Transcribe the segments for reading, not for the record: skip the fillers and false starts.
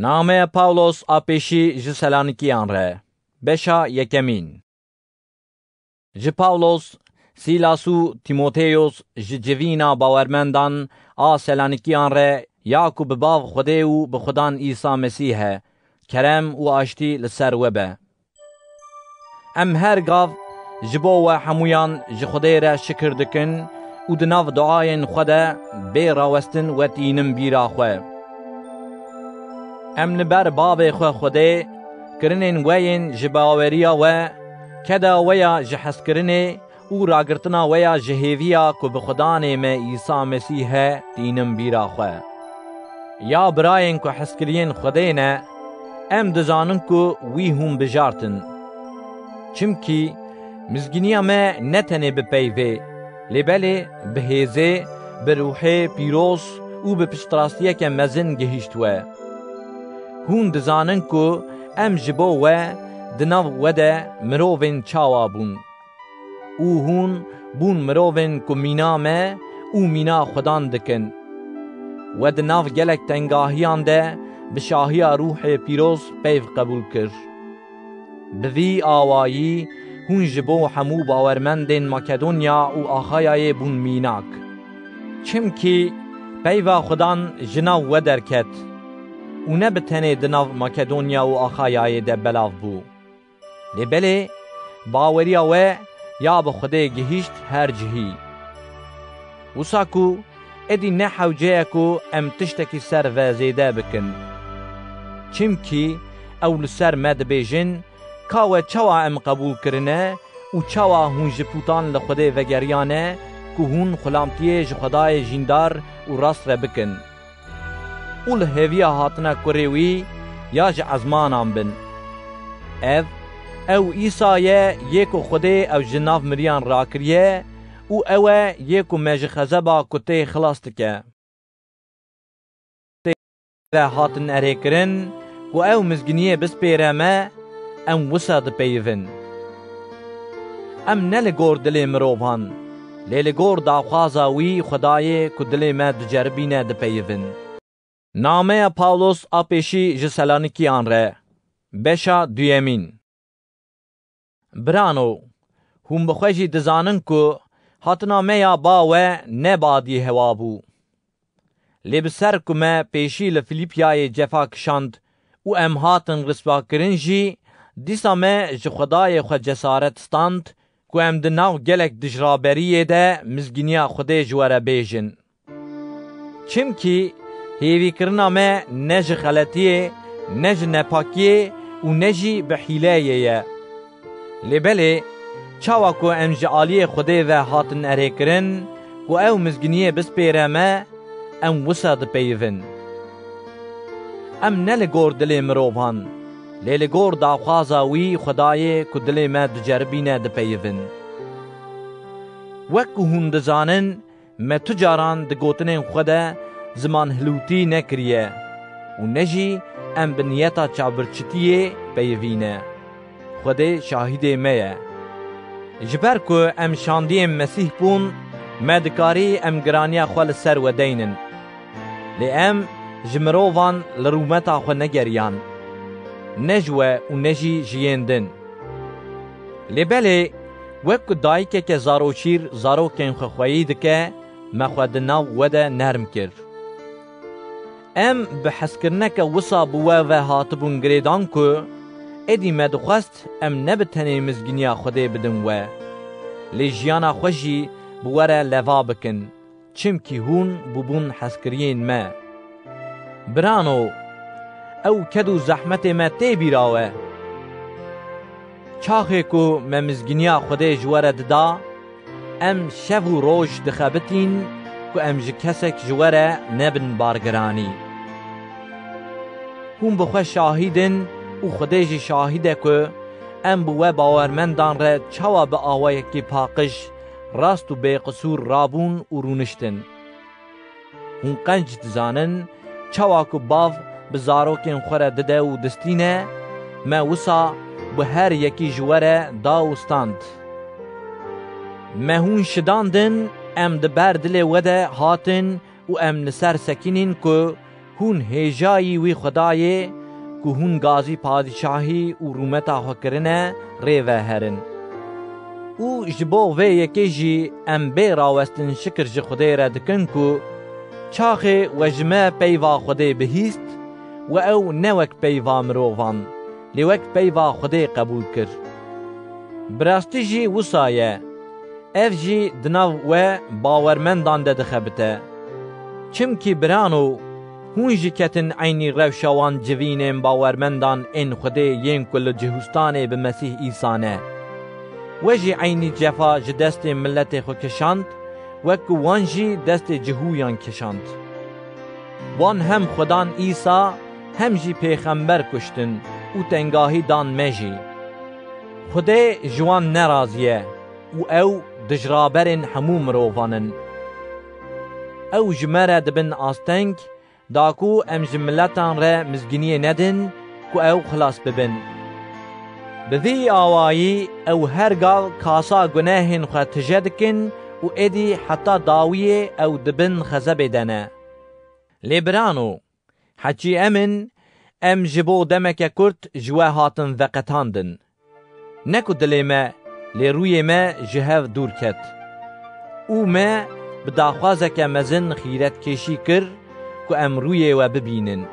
Name Pawlos a pêşî ji Selanikiyan re. Beşa yekemîn. Ji Pawlos, Silas û Tîmoteyos ji civîna bawermendan a Selanikiyan re ya ku bi bav Xwedê û bi Xudan İsa Mesîhe, kerem û aştî li ser we be. Em her gav ji bo we hemûyan ji Xwedê re şikir dikin û di nav duayên xwe de bê rawestin wetînin bîra xwe. Em li ber bavê xwe Xwedê kirinên we yên ji baweriya we, keda we ya ji hezkirinê û ragirtina we ya ji hêviya ku bi Xudanê me İsa Mesîhe tînin bîra xwe. Ya birayên ku hezkiriyên Xwedê ne, em dizanin ku wî hûn bijartin. Çimkî mizgîniya me ne tenê bi peyvê, lêbelê bi hêzê, bi ruhê pîroz û bi piştrastiyeke mezin gihîşt we. Hûn dizanin ku em ji bo we di nav we de mirovên çawa bûn. û hûn bûn mirovên ku mîna me û mîna Xudan dikin. We di nav gelek tengahiyan de bi şahiya ruhê pîroz peyv qebûl kir. Bi vî awayî hûn ji bo hemû bawermendên Makedonya û Axayayê bûn mînak. Çimkî peyva Xudan ji nav we derket û ne bi tenê di nav Makedonya û Axayayê de belav bû. Lêbelê baweriya we ya bi Xwedê gihîşt her cihî. Wisa ku êdî ne hewceye ku em tiştekî ser ve zêde bikin. Çimkî ew li ser me dibêjin ka we çawa em qebûl kirine û çawa hûn ji pûtan li Xwedê vegeriyane ku hûn xulamtiyê ji Xwedayê jîndar û rast re bikin. û li hêviya hatina kurê wî ya ji ezmanan bin. Ev İsa ye yê ku Xwedê ew ji nav miriyan rakiriye û ew e yê ku me ji xezeba ku tê xilas dike. Ve hatin erêkirin ku ew mizginiyê bispêre me, em wisa dipeyivin. Em ne li gor dilê mirovan, lê li gor daxwaza wî Xwedayê ku dilê me diceribîne dipeyivin. Nameya Pawlos a pêşî ji Selanikiyan re. Beşa duyemîn. Birano, hûn bi xwe jî dizanin ku hatina me ya ba we ne badî hewa bû. Lê bi ser ku me pêşî li Filîpyayê cefa kişand û em hatin rispakirin jî, dîsa me ji Xwedayê xwe cesaret stand ku em di nav gelek dijraberiyê de mizgîniya Xwedê ji we re bêjin. Çimkî hêvîkirina me ne ji xeletiyê, ne ji nepakiyê û ne jî bi hîleyê ye. Lêbelê çawa ku em ji aliyê Xwedê ve hatin erêkirin ku ew mizginiyê bispêre me, em wisa dipeyivin. Em ne li gor dilê mirovan, lê li gor daxwaza wî Xwedayê ku dilê me diceribîne dipeyivin. Wek ku hûn dizanin, me tu caran di gotinên xwe de ziman hilûtî nekiriye û ne jî em bi niyeta çavbirçitiyê peyivîne. Xwedê şahîdê me ye. Ji ber ku em şandiyên Mesîh bûn, me dikarî em giraniya xwe li ser we deynin. Lê em ji mirovan li rûmeta xwe negeriyan, ne ji we û ne jî ji yên din. Lêbelê wek ku dayîkeke zarokîr zarokên xwe xweyî dike, me xwe di nav we de nerm kir. Em bi hezkirineke wisa bi we ve hatibûn girêdan ku êdî me dixwest em ne bi tenê mizgîniya Xwedê bidin we, lê jiyana xwe jî bi we re leva bikin, çimkî hûn bûbûn hezkiriyên me. Birano, ew ked û zehmetê me tê bîra we. Çaxê ku me mizgîniya Xwedê ji we re dida, em şev û roj dixebitin ku em ji kesek ji we re nebin bargiranî. Hûn bi xwe şahîdin û Xwedê jî şahîd e ku em bi we bawermendan re çawa bi awayekî paqij, rast û bêqisûr rabûn û rûniştin. Hûn qenc dizanin çawa ku bav bi zarokên xwe re dide û distîne, me wisa bi her yekî ji we re da û stand. Me hûn şidandin, em di ber dilê we de hatin û em li ser sekînin ku هون هیجایی وی خدایه که هون گازی پادشاهی و رومتا خو کرنه ریوه هرن. او جبو وی یکی جی ام بی راوستن شکر جی خدای را دکن که چاخه و جمع پیوا خدای بهیست و او نوک پیوا مروفان لیوک پیوا خدای قبول کر. براستی جی وسایه اف جی دناو و باورمندان ده دخبته چمکی برانو هون جی کتن عینی روشوان جوین باورمندان ان خدای ین کل جهوستانه به مسیح ایسانه و جی عینی جفا جدست ملت خو کشاند وکو وان جی دست جهویان کشاند. وان هم خدان ایسا هم جی پیغمبر کشتن و تنگاهی دان مجی. خدای جوان نرازیه و او دجرابرن همو مروفانن. او جمره دبن آستنگ داکو ام جملتان را مزگینی ندن کو او خلاص ببن. بذی آوایی او هرگال کاسا گناهن خوا تجدکن و ادی حتی داویه او دبن خزب دنه. لیبرانو حچی ام جبو دمک کرد جوه هاتن وقتاندن. نکو دلی ما لیروی ما جهو دور کت. او ما بداخوازه که مزن خیرت کشی کر که ام روی و ببینن.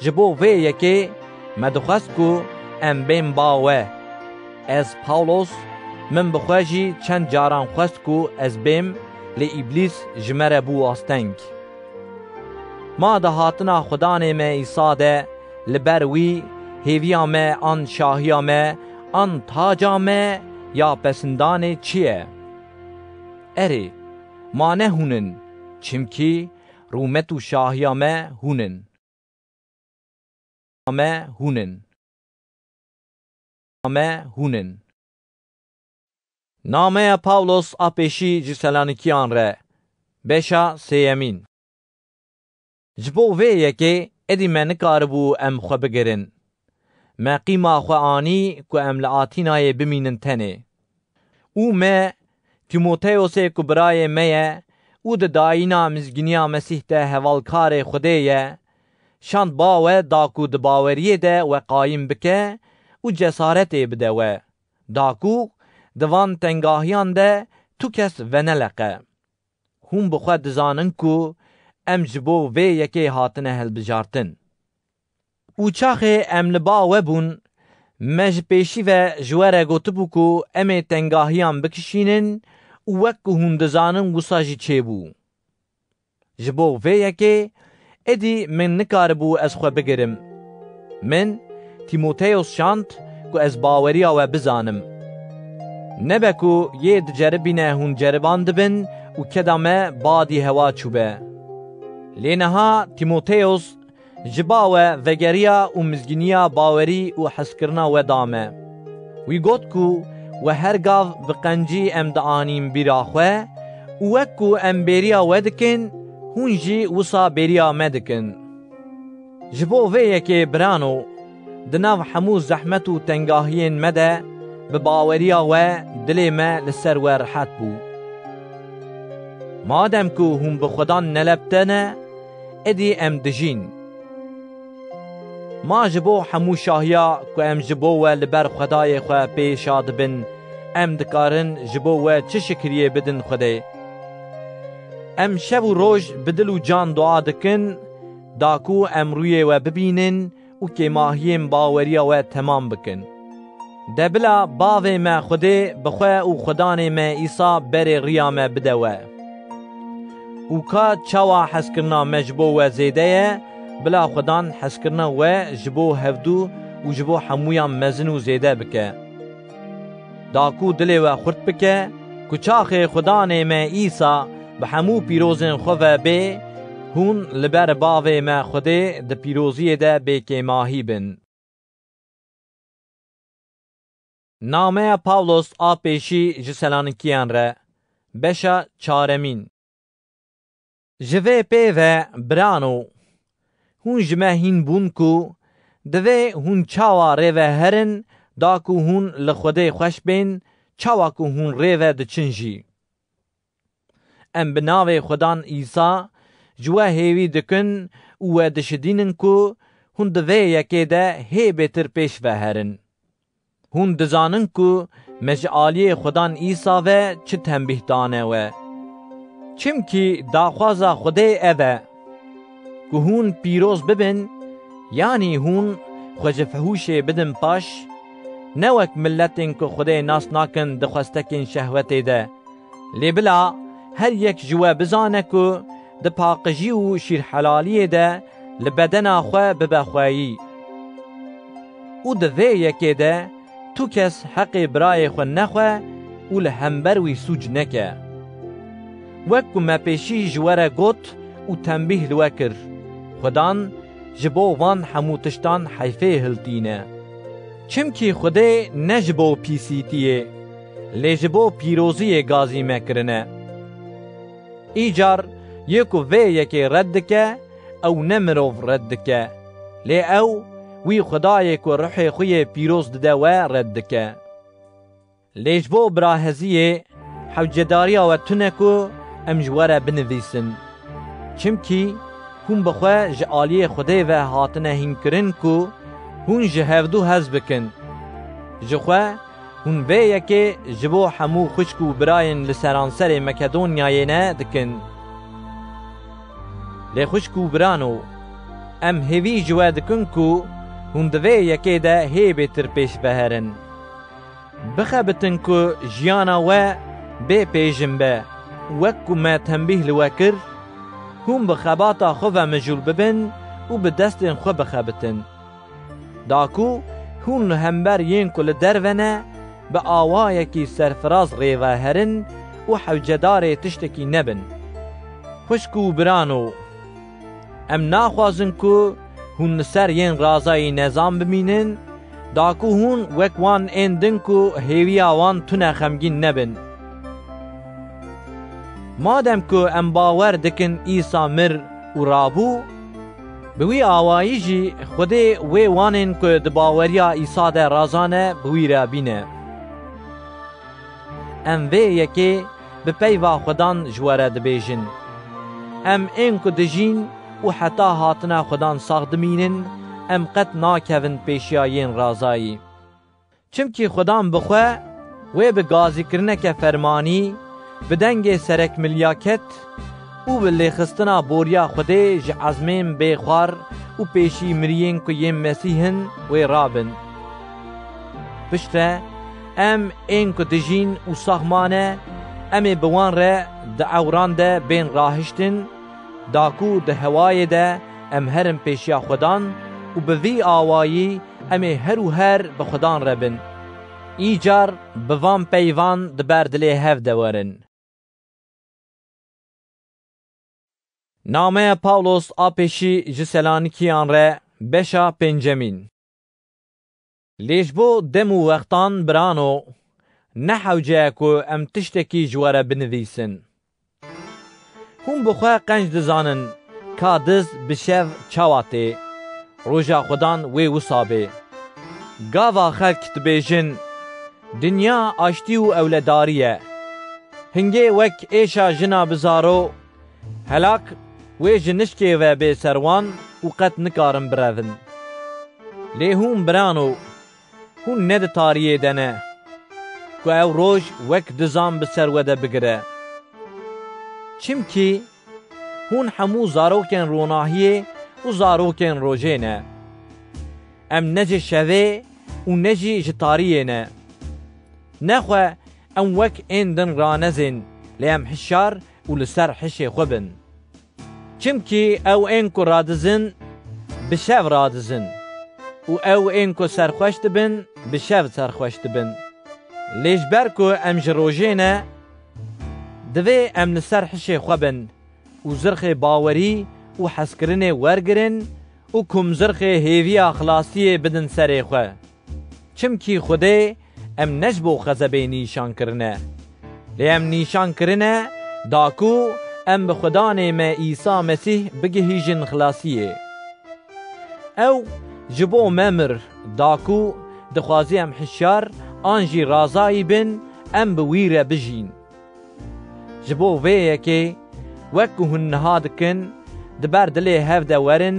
جبو وی یکی مدخواست که ام بین باوه. از پاولوس من بخواجی چند جاران خواست که از بیم لی ابلیس جمره بو آستنگ. ما ده هاتنا خدانه ما ایسا ده لبروی هیویا ما آن شاهیا ما آن تاجا ما یا پسندانه چیه؟ اره ما نه هونن چمکی رومت و شاهیا ما هونن. نامه پاولوس آپیشی جسلانیکیان ره بشا سیمین. جبو وی یکی ادی من کاربو ام خو بگرن. ما قیما خو آنی که ام لعاتینای بمینن تنه. او ما تیموتیوس کبرای میه او ده داینا مزگینیا مسیح ده حوالکار خودیه شاند باوه داکو ده باوریه ده و قایم بکه و جسارت بده و داکو دوان تنگاهیان ده تو کس و نلقه. هم بخواد دزانن کو ام جبو وی یکی هاتنه هل بجارتن. او چاخه ام لبا وبون مج پیشی و جواره گوتبو کو ام تنگاهیان بکشینن و وکو هم دزانن وساجی چه بو. جبو وی یکی ادی من نکاربو از خو بگرم. من تیموتیوس شانت کو از باوریا و بزانم. نبکو یه دجربینه هون جربان دبن و کدامه بادی هوا چوبه. لینها تیموتیوس جباوه وگریا و مزگینیا باوری و حسکرنا و دامه. وی گوت کو و هرگاو بقنجی ام دعانیم بیراخوه و وکو ام بیریا ودکن هونجی وصا بیریا مدکن. جبو ویه که برانو دناو حمو زحمت و تنگاهین مده بباوریا و دلی ما لسر و رحت بو. مادم که هم بخدان نلبتنه ادی ام دجین. ما جبو حمو شاهیا که ام جبو و لبر خدای خواه پیشاد بن ام دکارن جبو و چه شکریه بدن خدای. ام شب و روش بدل و جان دعا دکن داکو ام روی و ببینن و که ماهیم باوریا و تمام بکن. دبلا باوی ما خدای بخواه و خدان ما ایسا بر ریام بدوه. و که چوا حس کرنا مجبو و زیده بلا خدان حس کرنا و جبو هفدو و جبو حمویا مزن و زیده بکه. داکو دلی و خورد بکه کچاخ خدان ما ایسا به همو پیروزن خواه بی هون لبر باوی ما خوده ده پیروزی ده بی که ماهی بن. نامه پاولوس آپیشی جسلانکیان ره بشا چارمین. جوه پیوه برانو هون جمه هین بون کو دوه هون چاوا ریوه هرن داکو هون لخوده خوش بین چاوا کو هون ریوه ده چنجی. ام بناوی خدان ایسا جوه هیوی دکن û we dişidînin ku hûn di vê yekê de hê bêtir pêş veherin. Hûn dizanin ku me ji aliyê Xwedan Îsa ve çi tembîh dane we. Çimkî daxwaza Xwedê ev e ku hûn pîroz bibin, yanî hûn xwe ji fihûşê bidin paş, ne wek milletên ku Xwedê nas nakin di xwestekên şehwetê de. Lê bila her yek ji we bizane ku di paqijî û şîrhelaliyê de li bedena xwe bibe xweyî. û di vê yekê de tu kes heqê birayê xwe nexwe û li hember wî sûc neke. Wek ku me pêşî ji we re got û tembîh li we kir, Xwedan ji bo van hemû tiştan heyfê hiltîne. Çimkî Xwedê ne ji bo pîsîtiyê, lê ji bo pîroziyê gazî me kirine. Îcar yê ku vê yekê red dike, ew ne mirov red dike, lê ew wî Xwedayê ku Ruhê xwe yê pîroz dide we red dike. Lê ji bo biraheziyê hewcedariya we tune ku em ji we re binivîsin. Çimkî hûn bi xwe ji aliyê Xwedê ve hatine hînkirin ku hûn ji hevdû hez bikin. Ji xwe hûn vê yekê ji bo hemû xwişk û birayên li seranserê Makedonyayê ne dikin. Lê xwişk û birano, em hêvî ji we dikin ku hûn di vê yekê de hê bêtir pêş veherin. Bixebitin ku jiyana we bê pêjin be, wek ku me tembîh li we kir, hûn bi xebata xwe ve mijûl bibin û bi destên xwe bixebitin. Da ku hûn li hember yên ku li derve ne bi awayekî serfiraz rêveherin û hewcedarê tiştekî nebin. Xwişk û birano, em naxwazin ku hûn li ser yên razayî nezam bimînin, da ku hûn wek wan ên din ku hêviya wan tune xemgîn nebin. Madem ku em bawer dikin Îsa mir û rabû, bi wî awayî jî Xwedê wê wanên ku di baweriya Îsa de razane bi wî re bîne. Em vê yekê bi peyva Xwedan ji we re dibêjin. Em ên ku dijîn û heta hatina Xwedan sax dimînin, em qet nakevin pêşiya yên razayî. Çimkî Xwedan bi xwe wê bi gazîkirineke fermanî, bi dengê serekmilyaket û bi lêxistina boriya Xwedê ji ezmên bêxwar û pêşî miriyên ku yên Mesîhin wê rabin. Piştre em ên ku dijîn û saxmane, em ê bi wan re di ewran de bên rahiştin, da ku di hewayê de em herin pêşiya Xwedan û bi vî awayî em ê her û her bi Xwedan re bin. Îcar bi van peyvan di ber dilê hev de werin. Nameya Pawlos a pêşî ji Selanikiyan re beşa pêncemîn. Lê ji bo dem û wextan birano, ne hewce ku em tiştekî ji we re binivîsin. Hûn bi xwe qenc dizanin ka diz bi şev çawa tê, roja Xwedan wê wisa bê. Gava xelk dibêjin, dinya aştî û ewledarî ye. Hingê wek êşa jina bizaro, helak wê ji nişkê ve bêserwan û qet nikarin birevin. Lê hûn birano, hûn ne di tariyê de ne, ku ew roj wek dizan bi ser we de bigire. Çimkî hûn hemû zarokên ronahiyê û zarokên rojê ne. Em ne ji şevê û ne jî ji tariyê ne. Nexwe em wek ên din ranezên, lê em hişyar û li ser hişê xwe bin. Çimkî ew ên ku radizin, bi şev radizin. û ew ên ku serxweş dibin, bi şev serxweş dibin. Lê ji ber ku em ji rojê ne, divê em li ser hişê xwe bin û zirxê bawerî û hezkirinê wergirin û kumzirxê hêviya xilasiyê bidin serê xwe. Çimkî Xwedê em ne ji bo xezebê nîşan kirine, lê em nîşan kirine da ku em bi Xwedanê me Îsa Mesîh bigihîjin xilasiyê. Ew ji bo me mir da ku dixwazî em hişyar an jî razayî bin em bi wî re bijîn. Ji bo vê yekê, wek ku hûn niha dikin, دبر دلê hev de werin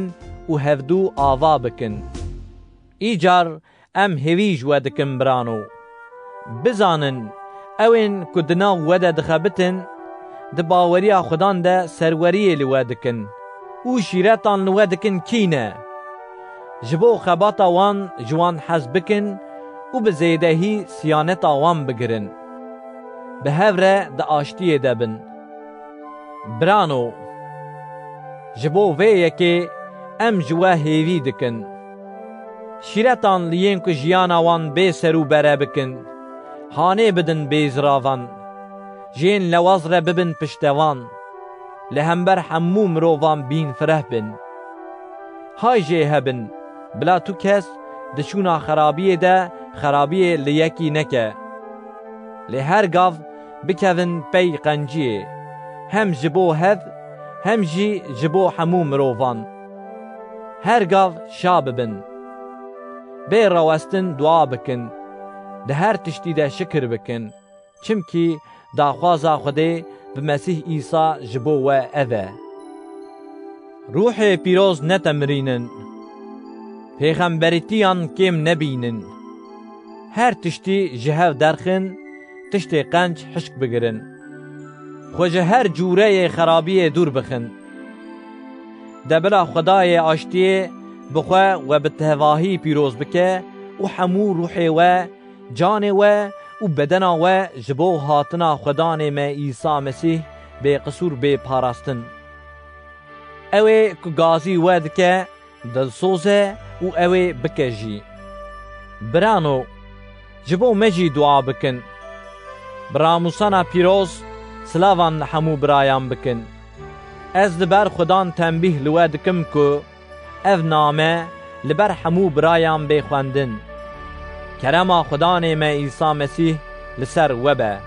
û hevdû ava bikin. Îcar em hêvî ji we dikin birano. Bizanin ewên ku di nav we de dixebitin, di baweriya Xudan de serweriyê li we dikin û şîretan li we dikin kîne. Ji bo xebata wan ji wan hez bikin û bi zêdehî siyaneta wan bigirin. Bi hev re di aştiyê de bin. Birano, ji bo vê yekê em ji we hêvî dikin. Şîretan li yên ku jiyana wan bê ser û bere bikin, hanê bidin bêziravan, jên lewaz re bibin piştevan, li hember hemû mirovan bîn fireh bin. Hay jê hebin, bila tu kes di çûna xerabiyê de xerabiyê li yekî neke. Lê her gav bikevin pey qenciyê, hem ji bo hev, hem jî ji bo hemû mirovan. Her gav şa bibin. Bê rawestin dua bikin, di her tiştî de şikir bikin, çimkî daxwaza Xwedê bi Mesîh İsa ji bo we ev e. Ruhê pîroz netemirînin, pêxemberîtiyan kêm nebînin. Her tiştî ji hev derxin, tiştê qenc hişk bigirin. Xwe ji her cûreyê xerabiyê dûr bixin. Debila Xwedayê aştiyê bi xwe we bi tevahî pîroz bike û hemû ruhê we, canê we û bedena we ji bo hatina Xwedanê me İsa Mesîh bêqisûr bêparastin. Ew ê ku gazî we dike, dilsoz e û ew ê bike jî. Birano, ji bo me jî dua bikin. Bi ramûsana pîroz silavan li hemû birayan bikin. Ez li ber Xudan tembîh li we dikim ku ev name li ber hemû birayan bê xwendin. Kerema Xudanê me İsa Mesîh li ser we be.